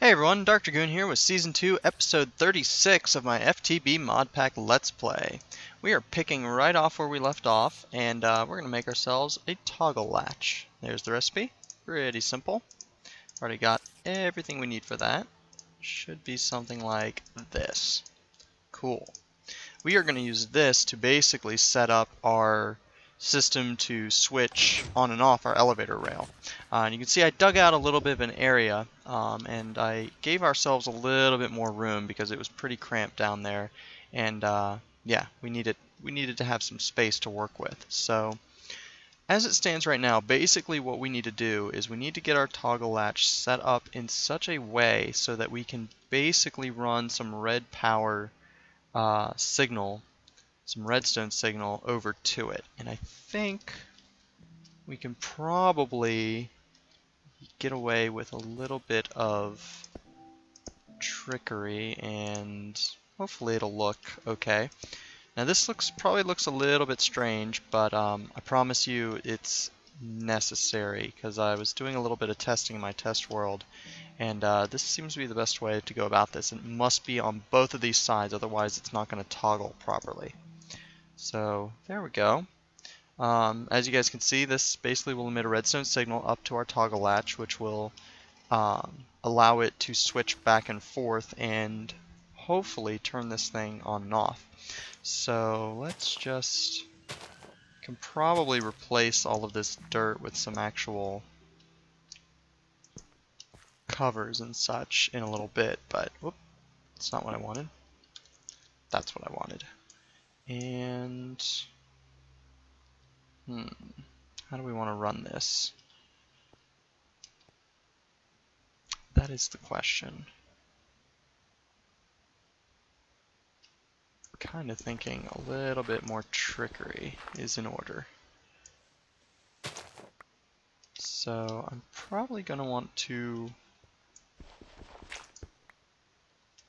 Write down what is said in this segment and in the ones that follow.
Hey everyone, DarkDragoon here with Season 2, Episode 36 of my FTB Modpack Let's Play. We are picking right off where we left off, and we're going to make ourselves a toggle latch. There's the recipe. Pretty simple. Already got everything we need for that. Should be something like this. Cool. We are going to use this to basically set up our system to switch on and off our elevator rail. And you can see I dug out a little bit of an area, and I gave ourselves a little bit more room because it was pretty cramped down there, and yeah, we needed to have some space to work with. So as it stands right now, basically what we need to do is we need to get our toggle latch set up in such a way so that we can basically run some Redpower signal, some redstone signal over to it. And I think we can probably get away with a little bit of trickery and hopefully it'll look okay. Now this probably looks a little bit strange, but I promise you it's necessary because I was doing a little bit of testing in my test world, and this seems to be the best way to go about this. It must be on both of these sides, otherwise it's not going to toggle properly. So there we go. As you guys can see, this basically will emit a redstone signal up to our toggle latch, which will allow it to switch back and forth and hopefully turn this thing on and off. So let's can probably replace all of this dirt with some actual covers and such in a little bit, but whoop, that's not what I wanted. That's what I wanted. And how do we want to run this? That is the question. Kind of thinking a little bit more trickery is in order. So I'm probably going to want to...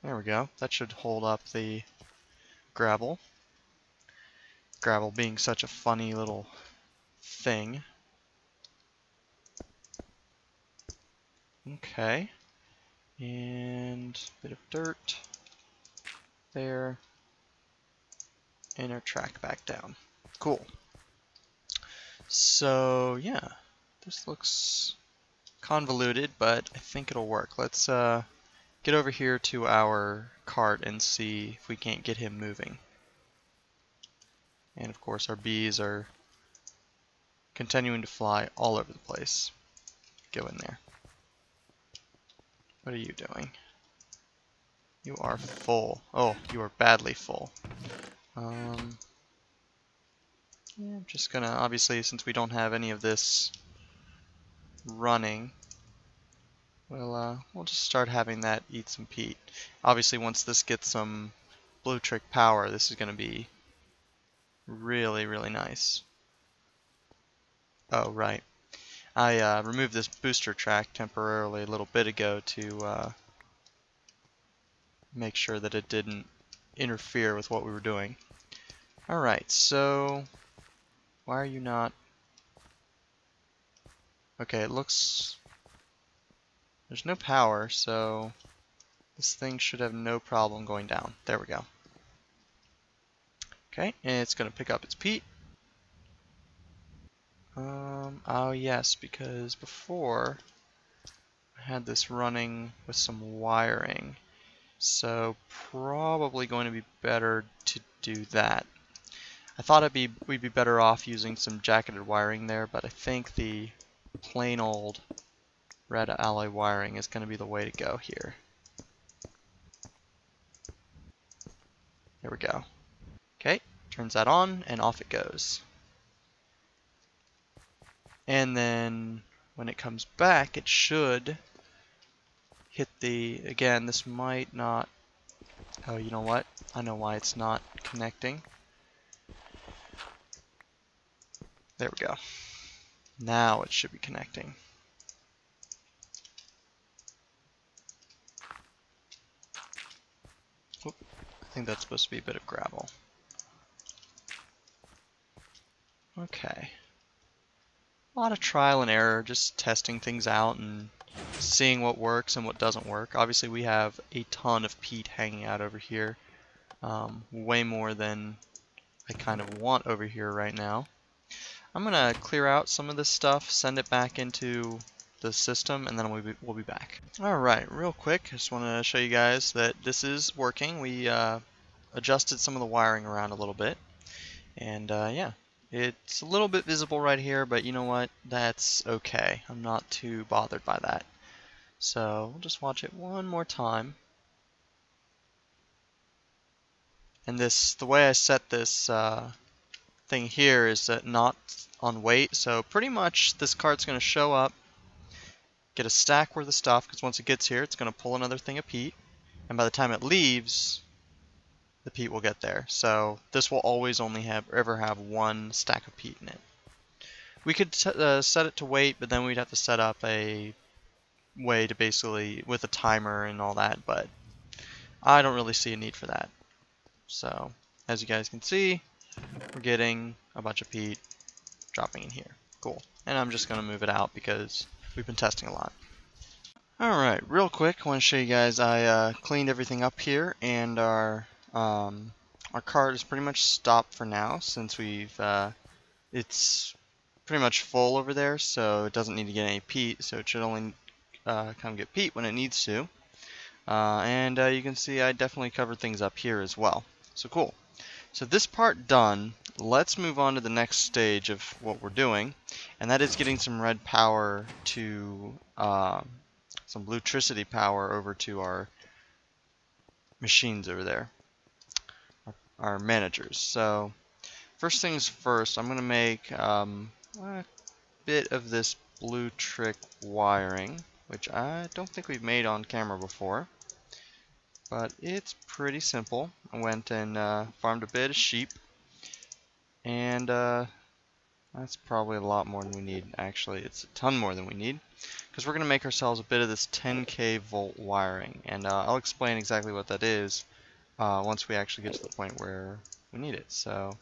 There we go. That should hold up the gravel. Gravel being such a funny little thing. Okay. And a bit of dirt there. And our track back down. Cool. So yeah, this looks convoluted, but I think it'll work. Let's get over here to our cart and see if we can't get him moving. And of course our bees are continuing to fly all over the place. Go in there. What are you doing? You are full. Oh, you are badly full. Yeah, I'm just gonna, obviously, since we don't have any of this running, we'll just start having that eat some peat. Obviously, once this gets some blue trick power, this is gonna be really, really nice. Oh, right. I removed this booster track temporarily a little bit ago to make sure that it didn't interfere with what we were doing. Alright, so why are you not... Okay, it looks... There's no power, so this thing should have no problem going down. There we go. Okay, and it's going to pick up its peat. Oh yes, because before I had this running with some wiring. So probably going to be better to do that. I thought we'd be better off using some jacketed wiring there, but I think the plain old red alloy wiring is going to be the way to go here. There we go. Okay, turns that on and off it goes. And then when it comes back, it should hit the, again, this might not, oh, you know what? I know why it's not connecting. There we go. Now it should be connecting. Oop, I think that's supposed to be a bit of gravel. Okay. A lot of trial and error, just testing things out and seeing what works and what doesn't work. Obviously we have a ton of peat hanging out over here, way more than I kind of want over here right now. I'm gonna clear out some of this stuff, send it back into the system, and then we'll be back. Alright, real quick, I just want to show you guys that this is working. We adjusted some of the wiring around a little bit, and yeah, it's a little bit visible right here, but you know what, that's okay. I'm not too bothered by that. So we'll just watch it one more time. And the way I set this thing here is that not on weight, so pretty much this cart's going to show up, get a stack worth of stuff, because once it gets here it's going to pull another thing of peat, and by the time it leaves, the peat will get there. So this will always only ever have one stack of peat in it. We could set it to weight, but then we'd have to set up a way to basically, with a timer and all that, but I don't really see a need for that. So as you guys can see, we're getting a bunch of peat dropping in here. Cool. And I'm just going to move it out because we've been testing a lot. Alright, real quick, I want to show you guys I cleaned everything up here, and our cart is pretty much stopped for now since it's pretty much full over there, so it doesn't need to get any peat, so it should only come get peat when it needs to. And you can see I definitely covered things up here as well. So cool. So this part done, let's move on to the next stage of what we're doing, and that is getting some red power to some bluetricity power over to our machines over there, our managers. So first things first, I'm going to make a bit of this blue trick wiring, which I don't think we've made on camera before, but it's pretty simple. I went and farmed a bit of sheep, and that's probably a lot more than we need. Actually, it's a ton more than we need, because we're going to make ourselves a bit of this 10K volt wiring, and I'll explain exactly what that is once we actually get to the point where we need it. So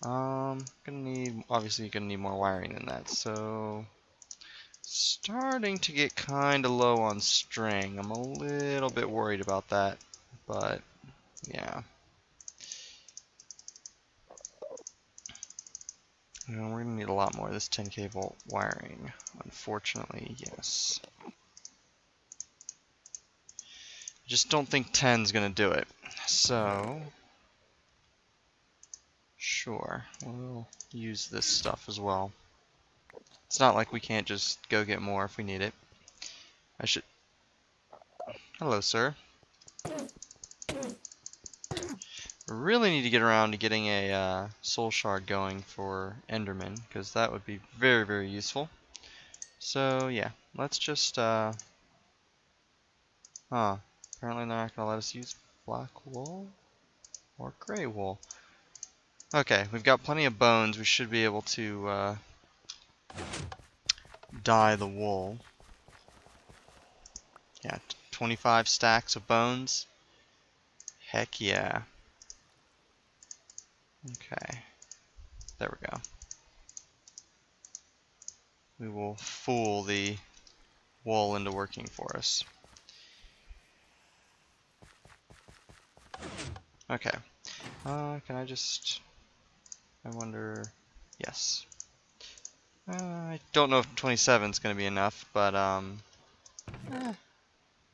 obviously you're gonna need more wiring than that. So starting to get kind of low on string. I'm a little bit worried about that, but yeah. You know, we're gonna need a lot more of this 10K volt wiring. Unfortunately, yes. I just don't think 10's gonna do it. So sure, we'll use this stuff as well. It's not like we can't just go get more if we need it. I should... Hello, sir. Really need to get around to getting a soul shard going for Enderman, because that would be very, very useful. So yeah, let's just apparently they're not gonna let us use black wool or gray wool. Okay, we've got plenty of bones. We should be able to dye the wool. Yeah, 25 stacks of bones. Heck yeah. Okay, there we go. We will fool the wool into working for us. Okay, can I just... I wonder... Yes. I don't know if 27 is going to be enough, but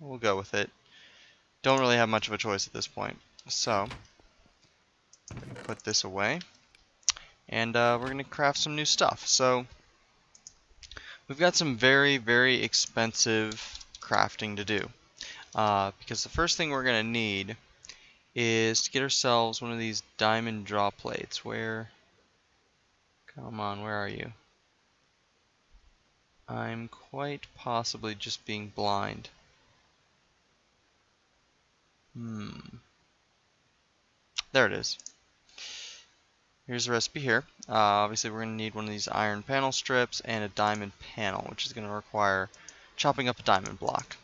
we'll go with it. Don't really have much of a choice at this point. So, put this away, and we're going to craft some new stuff. So, we've got some very, very expensive crafting to do. Because the first thing we're going to need is to get ourselves one of these diamond draw plates. Come on, where are you? I'm quite possibly just being blind. There it is. Here's the recipe here. Obviously we're going to need one of these iron panel strips and a diamond panel, which is going to require chopping up a diamond block,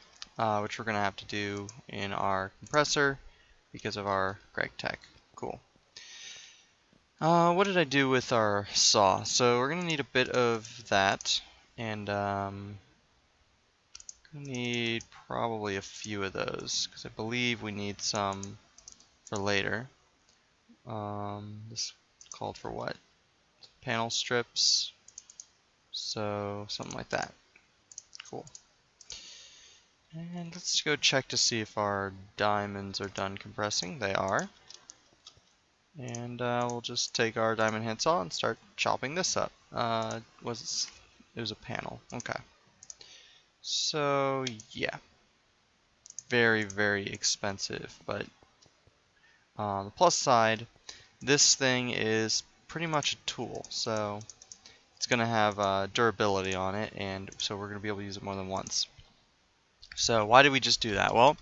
which we're going to have to do in our compressor because of our Greg Tech. Cool. What did I do with our saw? So we're going to need a bit of that, and We need probably a few of those, because I believe we need some for later. This called for what? Panel strips. So, something like that. Cool. And let's go check to see if our diamonds are done compressing. They are. And we'll just take our diamond handsaw and start chopping this up. It was a panel. Okay. So, yeah. Very, very expensive. But on the plus side, this thing is pretty much a tool. So, it's going to have durability on it, and so we're going to be able to use it more than once. So, why did we just do that? Well,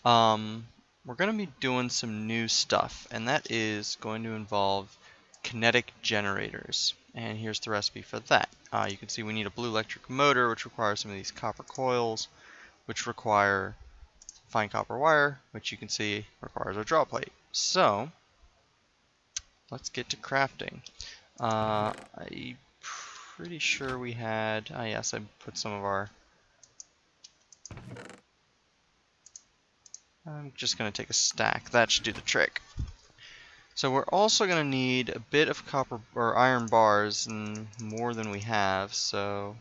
we're going to be doing some new stuff, and that is going to involve kinetic generators. And here's the recipe for that. You can see we need a blue electric motor, which requires some of these copper coils, which require fine copper wire, which you can see requires a draw plate. So, let's get to crafting. I'm pretty sure we had, yes, I put some of our, I'm just going to take a stack. That should do the trick. So we're also going to need a bit of copper or iron bars, and more than we have, so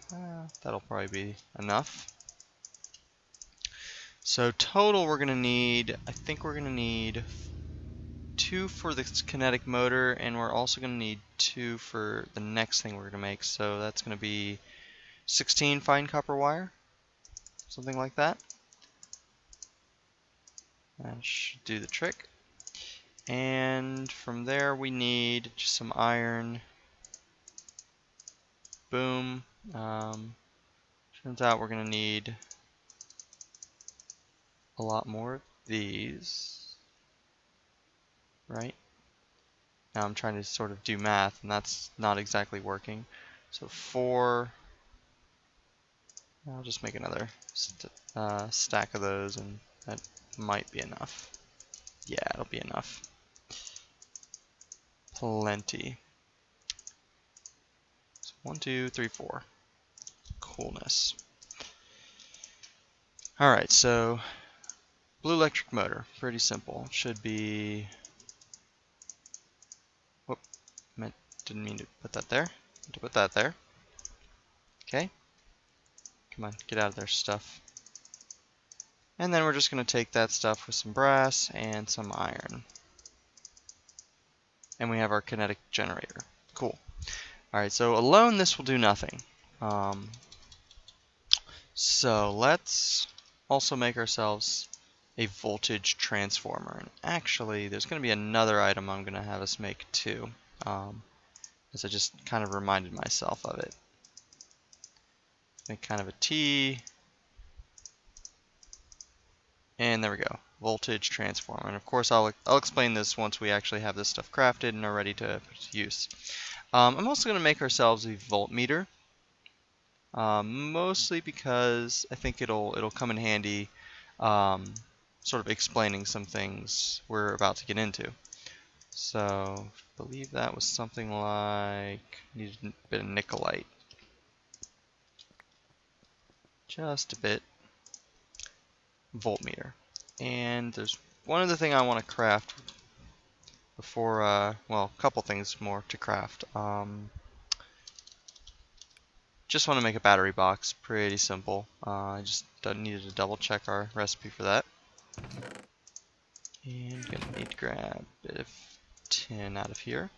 that'll probably be enough. So total we're going to need, I think we're going to need 2 for the kinetic motor, and we're also going to need 2 for the next thing we're going to make. So that's going to be 16 fine copper wire, something like that. That should do the trick. And from there we need just some iron. Boom. Turns out we're going to need a lot more of these. Right? Now I'm trying to sort of do math, and that's not exactly working. So 4. I'll just make another stack of those, and that might be enough. Yeah, it'll be enough. Plenty. So 1, 2, 3, 4. Coolness. Alright, so blue electric motor. Pretty simple. Should be... Whoop. Didn't mean to put that there. To put that there. Okay. Come on, get out of there, stuff. And then we're just going to take that stuff with some brass and some iron. And we have our kinetic generator. Cool. Alright, so alone this will do nothing. So let's also make ourselves a voltage transformer. And actually, there's going to be another item I'm going to have us make too. As I just kind of reminded myself of it. Make kind of a T. And there we go. Voltage transformer. And of course I'll explain this once we actually have this stuff crafted and are ready to put to use. I'm also going to make ourselves a voltmeter. Mostly because I think it'll come in handy sort of explaining some things we're about to get into. So I believe that was something like needed a bit of nickelite. Just a bit. Voltmeter. And there's one other thing I want to craft before, well, a couple things more to craft. Just want to make a battery box. Pretty simple. I just needed to double check our recipe for that. And gonna need to grab a bit of tin out of here.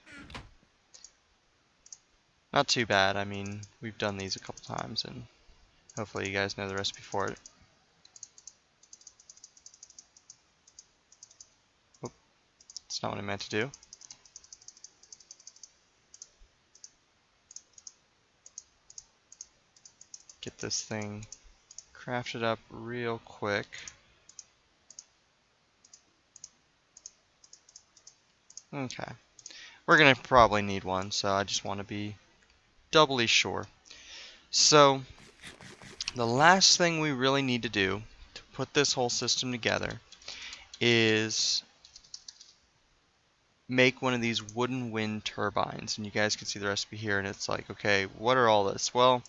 Not too bad. I mean, we've done these a couple times, and hopefully you guys know the recipe for it. Oop, that's not what I meant to do. Get this thing crafted up real quick. Okay. We're going to probably need one, so I just want to be doubly sure. So, the last thing we really need to do to put this whole system together is make one of these wooden wind turbines. And you guys can see the recipe here, and it's like, okay, what are all this? Well,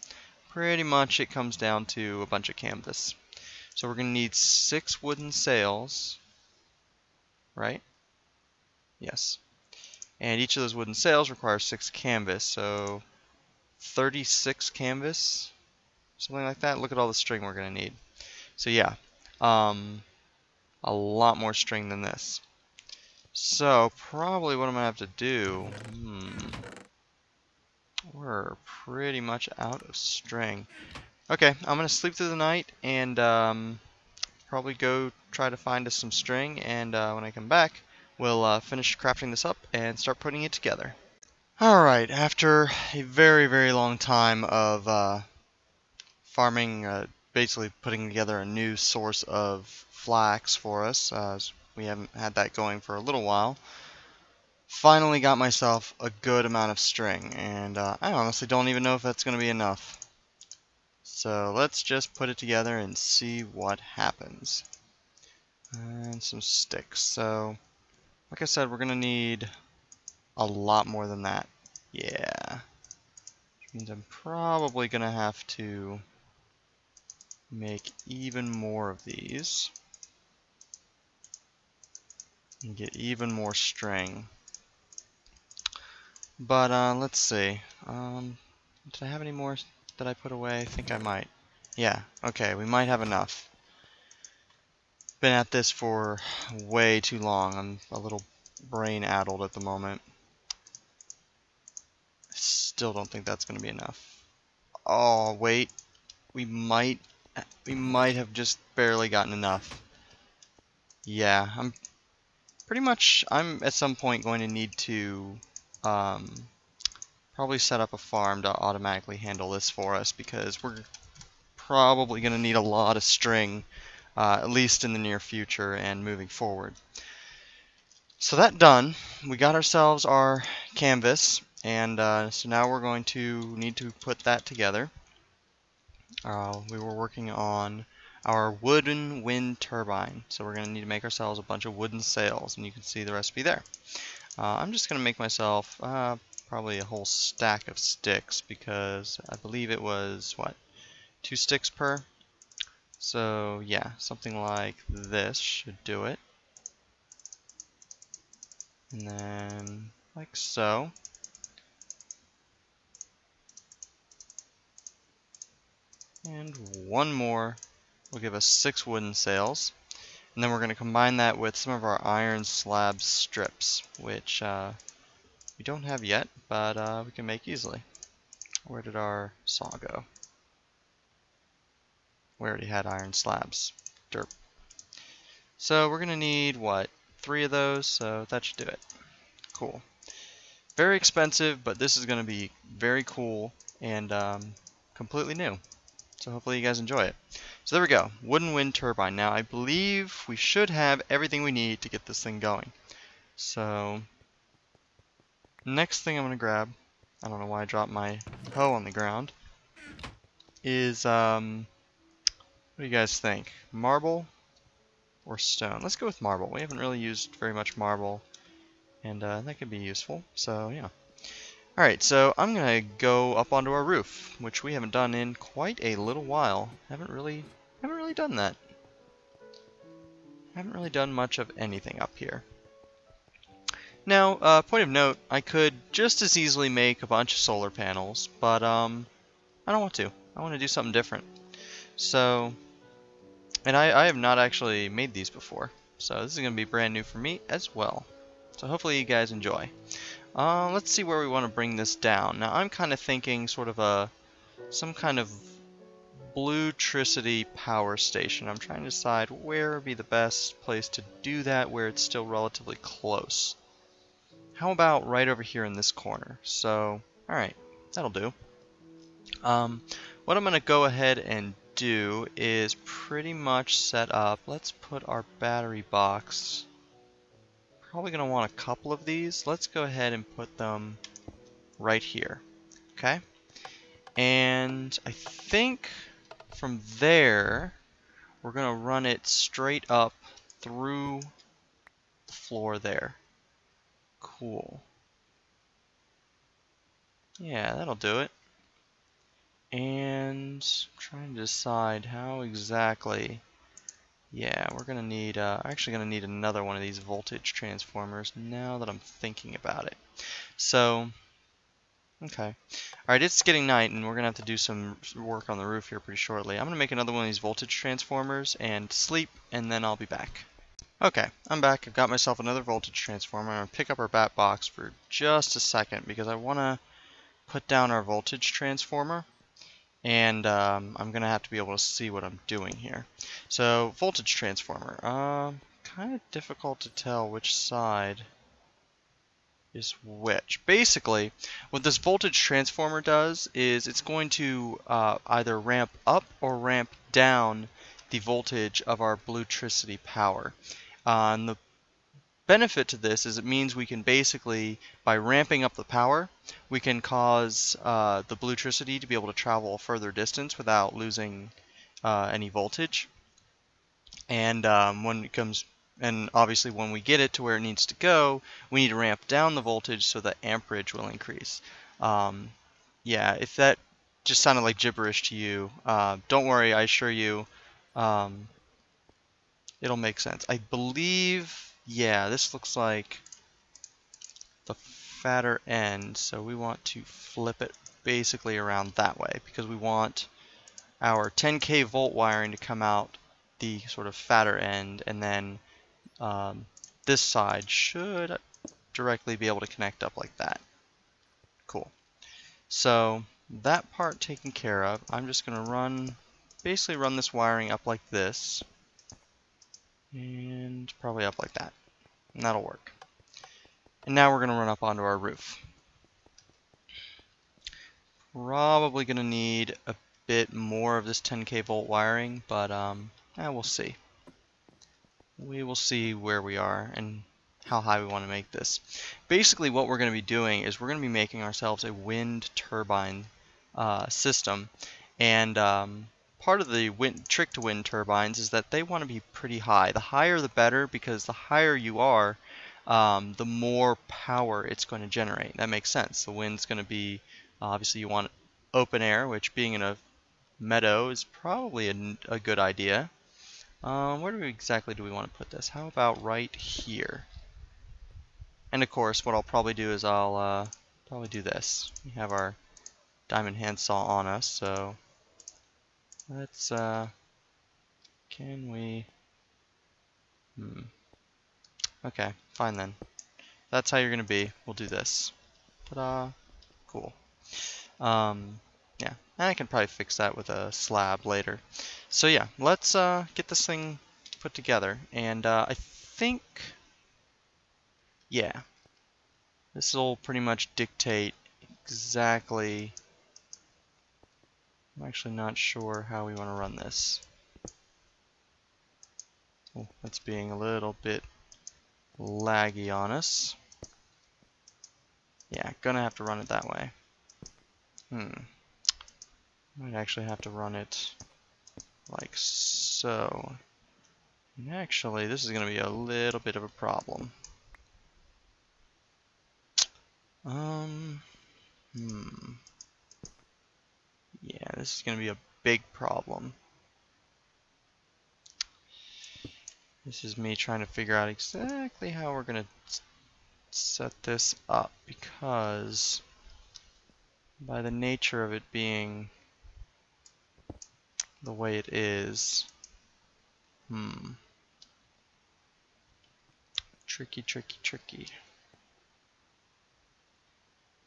pretty much it comes down to a bunch of canvas. So we're going to need 6 wooden sails, right? Yes. And each of those wooden sails requires 6 canvas, so 36 canvas, something like that. Look at all the string we're going to need. So yeah, a lot more string than this. So probably what I'm going to have to do, we're pretty much out of string. Okay, I'm going to sleep through the night and probably go try to find us some string, and when I come back, we'll finish crafting this up and start putting it together. Alright, after a very, very long time of farming, basically putting together a new source of flax for us, as we haven't had that going for a little while, finally got myself a good amount of string, and I honestly don't even know if that's going to be enough. So let's just put it together and see what happens. And some sticks. So, like I said, we're going to need a lot more than that. Yeah. Which means I'm probably going to have to make even more of these. And get even more string. But, let's see. Did I have any more that I put away? I think I might. Yeah, okay, we might have enough. Been at this for way too long. I'm a little brain-addled at the moment. Still don't think that's going to be enough. Oh, wait. We might have just barely gotten enough. Yeah, I'm at some point going to need to probably set up a farm to automatically handle this for us, because we're probably going to need a lot of string, at least in the near future and moving forward. So that done, we got ourselves our canvas, and so now we're going to need to put that together. We were working on our wooden wind turbine, so we're going to need to make ourselves a bunch of wooden sails, and you can see the recipe there. I'm just going to make myself probably a whole stack of sticks, because I believe it was, what, 2 sticks per? So yeah, something like this should do it. And then, like so. And one more will give us 6 wooden sails. And then we're going to combine that with some of our iron slab strips, which we don't have yet, but we can make easily. Where did our saw go? We already had iron slabs. Derp. So we're going to need, what, 3 of those, so that should do it. Cool. Very expensive, but this is going to be very cool and completely new. So hopefully you guys enjoy it. So there we go, wooden wind turbine. Now I believe we should have everything we need to get this thing going. So next thing I'm going to grab, I don't know why I dropped my hoe on the ground, is, what do you guys think? Marble or stone? Let's go with marble. We haven't really used very much marble, and that could be useful, so yeah. Alright, so I'm going to go up onto our roof, which we haven't done in quite a little while. Haven't really done that. Haven't really done much of anything up here. Now, point of note, I could just as easily make a bunch of solar panels, but I don't want to. I want to do something different. So, and I have not actually made these before, so this is going to be brand new for me as well. So hopefully you guys enjoy. Let's see where we want to bring this down. Now I'm kind of thinking sort of some kind of bluetricity power station. I'm trying to decide where would be the best place to do that, where it's still relatively close. How about right over here in this corner? So, alright, that'll do. What I'm going to go ahead and do is pretty much set up, let's put our battery box, probably going to want a couple of these. Let's go ahead and put them right here, okay? And I think from there, we're going to run it straight up through the floor there. Cool. Yeah, that'll do it. And I'm trying to decide how exactly Yeah, we're gonna need, actually gonna need another one of these voltage transformers now that I'm thinking about it. So, okay. Alright, it's getting night and we're gonna have to do some work on the roof here pretty shortly. I'm gonna make another one of these voltage transformers and sleep, and then I'll be back. Okay, I'm back. I've got myself another voltage transformer. I'm gonna pick up our bat box for just a second because I wanna put down our voltage transformer. And I'm going to have to be able to see what I'm doing here. So, voltage transformer. Kind of difficult to tell which side is which. Basically, what this voltage transformer does is it's going to either ramp up or ramp down the voltage of our bluetricity power. And the benefit to this is it means we can basically, by ramping up the power, we can cause the bluetricity to be able to travel a further distance without losing any voltage. And when it comes, and obviously when we get it to where it needs to go, we need to ramp down the voltage so that amperage will increase. Yeah, if that just sounded like gibberish to you, don't worry, I assure you, it'll make sense. I believe, yeah, this looks like the fatter end, so we want to flip it basically around that way because we want our 10K volt wiring to come out the sort of fatter end, and then this side should directly be able to connect up like that. Cool. So that part taken care of, I'm just going to basically run this wiring up like this, and probably up like that, and that'll work. And now we're going to run up onto our roof. Probably going to need a bit more of this 10K volt wiring, but we'll see. We will see where we are and how high we want to make this. Basically what we're going to be doing is we're going to be making ourselves a wind turbine system, and part of the trick to wind turbines is that they want to be pretty high. The higher the better, because the higher you are, the more power it's going to generate. That makes sense. The wind's going to be, obviously you want open air, which being in a meadow is probably a good idea. Where exactly do we want to put this? How about right here? And of course, what I'll probably do is I'll probably do this. We have our diamond handsaw on us, so let's, can we, okay, fine then. That's how you're going to be. We'll do this. Ta-da! Cool. Yeah, and I can probably fix that with a slab later. So yeah, let's get this thing put together, and I think, yeah, this will pretty much dictate exactly. I'm actually not sure how we want to run this. Oh, that's being a little bit laggy on us. Yeah, gonna have to run it that way. Might actually have to run it like so. And actually, this is gonna be a little bit of a problem. Yeah, this is gonna be a big problem. This is me trying to figure out exactly how we're gonna set this up, because by the nature of it being the way it is, tricky, tricky, tricky.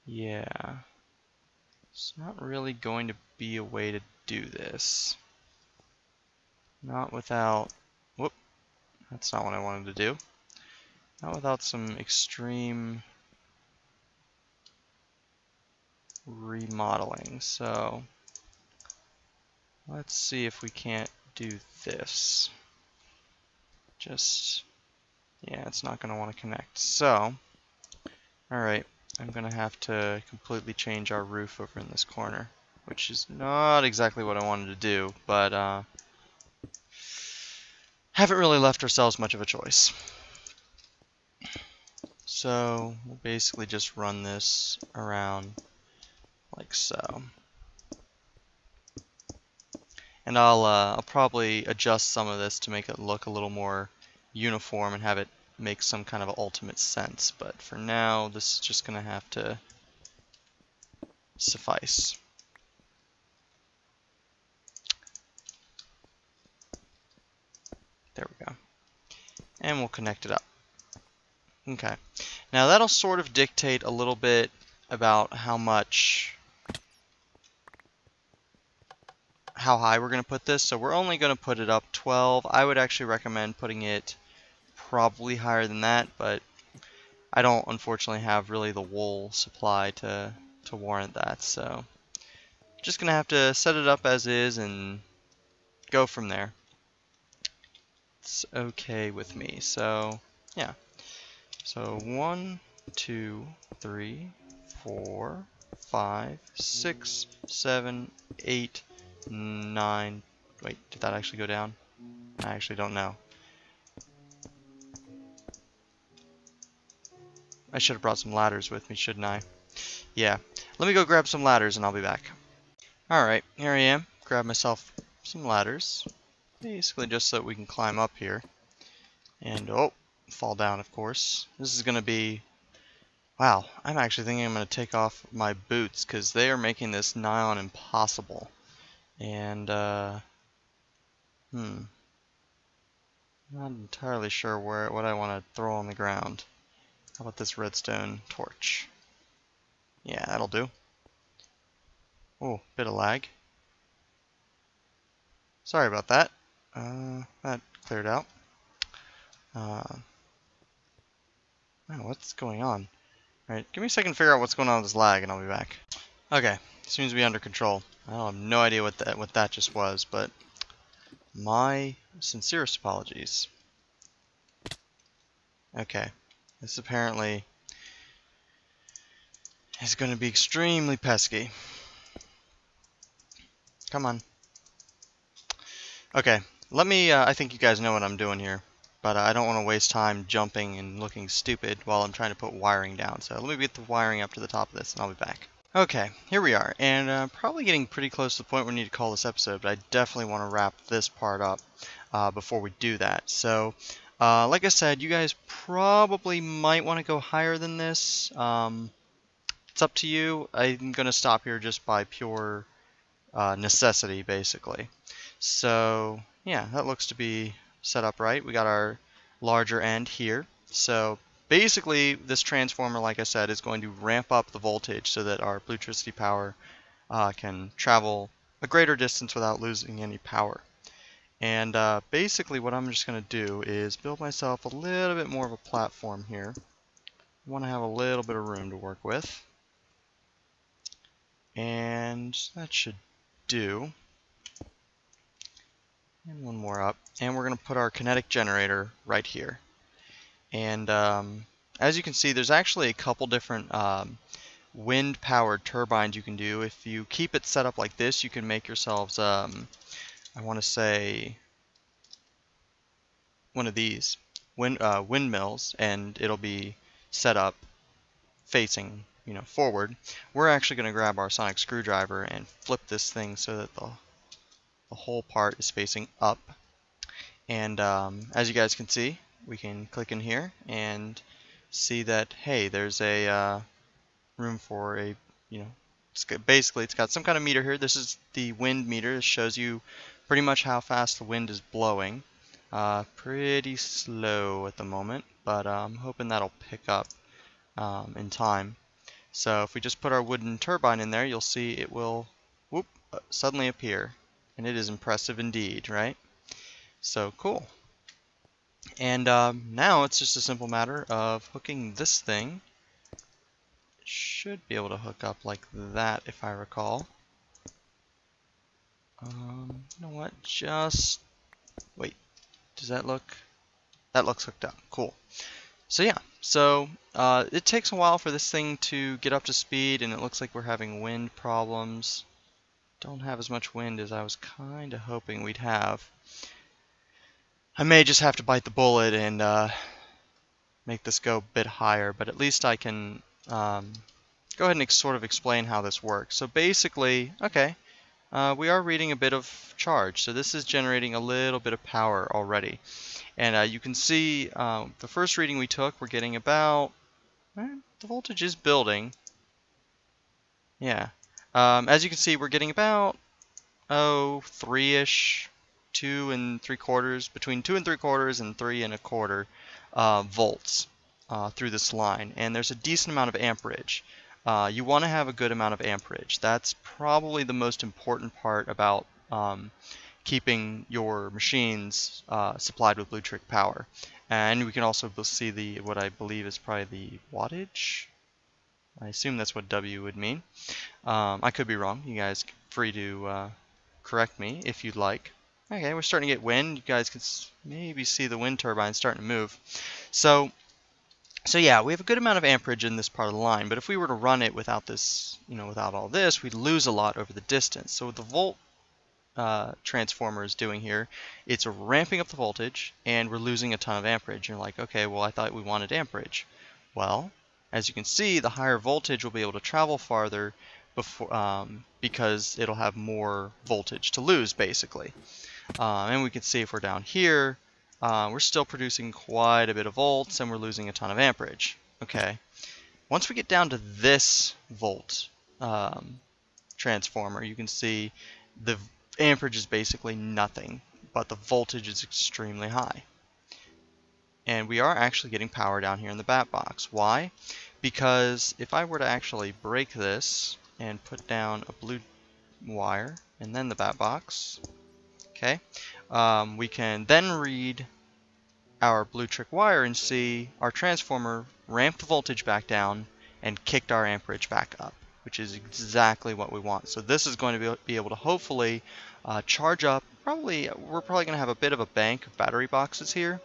Yeah, it's not really going to be a way to do this. Not without, whoop, that's not what I wanted to do. Not without some extreme remodeling. So let's see if we can't do this. Just, yeah, it's not going to want to connect. So, alright, I'm going to have to completely change our roof over in this corner, which is not exactly what I wanted to do, but haven't really left ourselves much of a choice. So we'll basically just run this around like so. And I'll probably adjust some of this to make it look a little more uniform and have it make some kind of ultimate sense. But for now, this is just going to have to suffice. There we go. And we'll connect it up. Okay. Now that'll sort of dictate a little bit about how high we're going to put this. So we're only going to put it up 12. I would actually recommend putting it probably higher than that, but I don't unfortunately have really the wool supply to warrant that. So just going to have to set it up as is and go from there. It's okay with me. So yeah. So 1, 2, 3, 4, 5, 6, 7, 8, 9. Wait, did that actually go down? I actually don't know. I should have brought some ladders with me, shouldn't I? Yeah. Let me go grab some ladders and I'll be back. Alright, here I am. Grab myself some ladders. Basically just so that we can climb up here. And, oh, fall down, of course. This is going to be... Wow, I'm actually thinking I'm going to take off my boots because they are making this nigh on impossible. And, not entirely sure what I want to throw on the ground. How about this redstone torch? Yeah, that'll do. Oh, bit of lag. Sorry about that. That cleared out. Oh, what's going on? Alright, give me a second to figure out what's going on with this lag and I'll be back. Okay, seems to be under control. I have no idea what that just was, but my sincerest apologies. Okay, this apparently is going to be extremely pesky. Come on. Okay, let me, I think you guys know what I'm doing here, but I don't want to waste time jumping and looking stupid while I'm trying to put wiring down. So let me get the wiring up to the top of this and I'll be back. Okay, here we are, and probably getting pretty close to the point where we need to call this episode, but I definitely want to wrap this part up before we do that. So, like I said, you guys probably might want to go higher than this. It's up to you. I'm going to stop here just by pure necessity, basically. So, yeah, that looks to be set up right. We got our larger end here. So, basically, this transformer, like I said, is going to ramp up the voltage so that our bluetricity power can travel a greater distance without losing any power. And basically what I'm just going to do is build myself a little bit more of a platform here. I want to have a little bit of room to work with. And that should do. And one more up. And we're going to put our kinetic generator right here. And as you can see, there's actually a couple different wind-powered turbines you can do. If you keep it set up like this, you can make yourselves, I want to say, one of these windmills, and it'll be set up facing, forward. We're actually going to grab our sonic screwdriver and flip this thing so that the whole part is facing up. And as you guys can see, we can click in here and see that, hey, there's a room for a, basically it's got some kind of meter here. This is the wind meter. This shows you pretty much how fast the wind is blowing. Pretty slow at the moment, but I'm hoping that'll pick up in time. So if we just put our wooden turbine in there, you'll see it will suddenly appear. And it is impressive indeed, right? So cool. And now it's just a simple matter of hooking this thing. It should be able to hook up like that, if I recall. You know what? Just wait. Does that look? That looks hooked up. Cool. So yeah. So it takes a while for this thing to get up to speed, and it looks like we're having wind problems. Don't have as much wind as I was kind of hoping we'd have. I may just have to bite the bullet and make this go a bit higher, but at least I can go ahead and sort of explain how this works. So basically, okay, we are reading a bit of charge. So this is generating a little bit of power already. And you can see the first reading we took, we're getting about, the voltage is building. Yeah. As you can see, we're getting about, 3-ish, 2 3/4, between 2 3/4 and 3 1/4 volts through this line. And there's a decent amount of amperage. You want to have a good amount of amperage. That's probably the most important part about keeping your machines supplied with BlueTrick power. And we can also see what I believe is probably the wattage. I assume that's what W would mean. I could be wrong. You guys free to correct me if you'd like. Okay, we're starting to get wind. You guys can maybe see the wind turbine starting to move. So yeah, we have a good amount of amperage in this part of the line, but if we were to run it without this, without all this, we'd lose a lot over the distance. So what the volt transformer is doing here, it's ramping up the voltage, and we're losing a ton of amperage. You're like, okay, well, I thought we wanted amperage. Well, as you can see, the higher voltage will be able to travel farther because it'll have more voltage to lose, basically. And we can see if we're down here, we're still producing quite a bit of volts, and we're losing a ton of amperage. Okay. Once we get down to this volt transformer, you can see the amperage is basically nothing, but the voltage is extremely high. And we are actually getting power down here in the bat box. Why? Because if I were to actually break this and put down a blue wire and then the bat box, okay, we can then read our BlueTrick wire and see our transformer ramp the voltage back down and kicked our amperage back up, which is exactly what we want. So this is going to be able to hopefully charge up. We're probably going to have a bit of a bank of battery boxes here,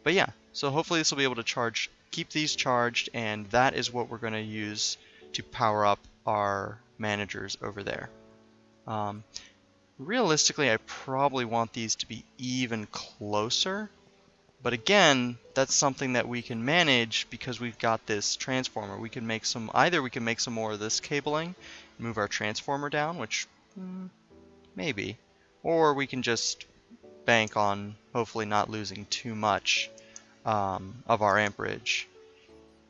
but yeah. So hopefully this will be able to keep these charged, and that is what we're going to use to power up our managers over there. Realistically, I probably want these to be even closer, but again, that's something that we can manage because we've got this transformer. We can make either we can make some more of this cabling, move our transformer down, which maybe, or we can just bank on hopefully not losing too much of our amperage.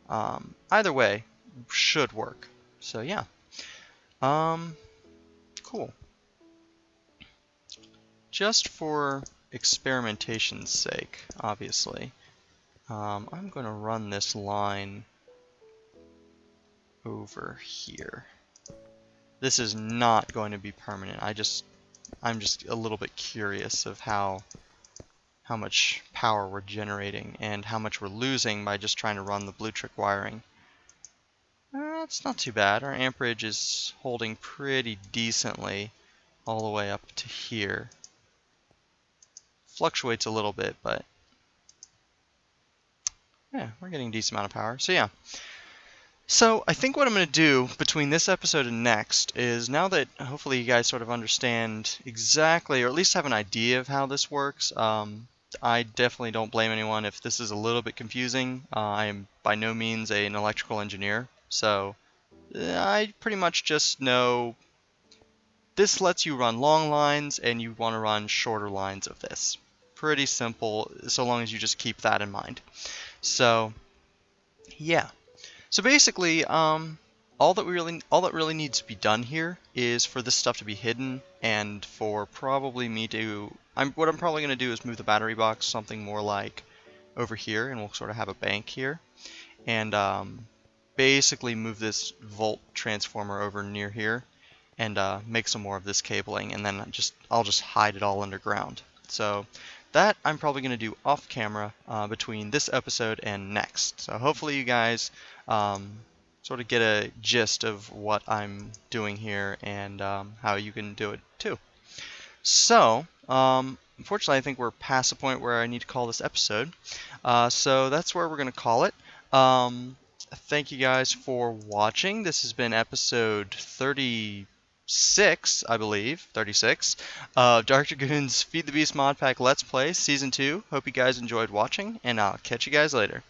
Either way should work. So yeah. Cool. Just for experimentation's sake, obviously, I'm going to run this line over here. This is not going to be permanent. I'm just a little bit curious of how much power we're generating and how much we're losing by just trying to run the BlueTrick wiring. It's not too bad. Our amperage is holding pretty decently all the way up to here. Fluctuates a little bit, but yeah, we're getting a decent amount of power. So yeah. So I think what I'm going to do between this episode and next is, now that hopefully you guys sort of understand exactly, or at least have an idea of how this works, I definitely don't blame anyone if this is a little bit confusing. I am by no means an electrical engineer, so I pretty much just know this lets you run long lines and you want to run shorter lines of this. Pretty simple, so long as you just keep that in mind. So yeah. So basically, all that really needs to be done here is for this stuff to be hidden, and for probably me to, what I'm probably going to do is move the battery box something more like over here, and we'll sort of have a bank here, and basically move this volt transformer over near here, and make some more of this cabling, and then I'll just hide it all underground. So that I'm probably going to do off camera between this episode and next. So hopefully you guys sort of get a gist of what I'm doing here and how you can do it too. So unfortunately, I think we're past the point where I need to call this episode. So that's where we're going to call it. Thank you guys for watching. This has been episode 36, I believe, 36, of DarkDragoon's Feed the Beast Modpack Let's Play Season 2. Hope you guys enjoyed watching, and I'll catch you guys later.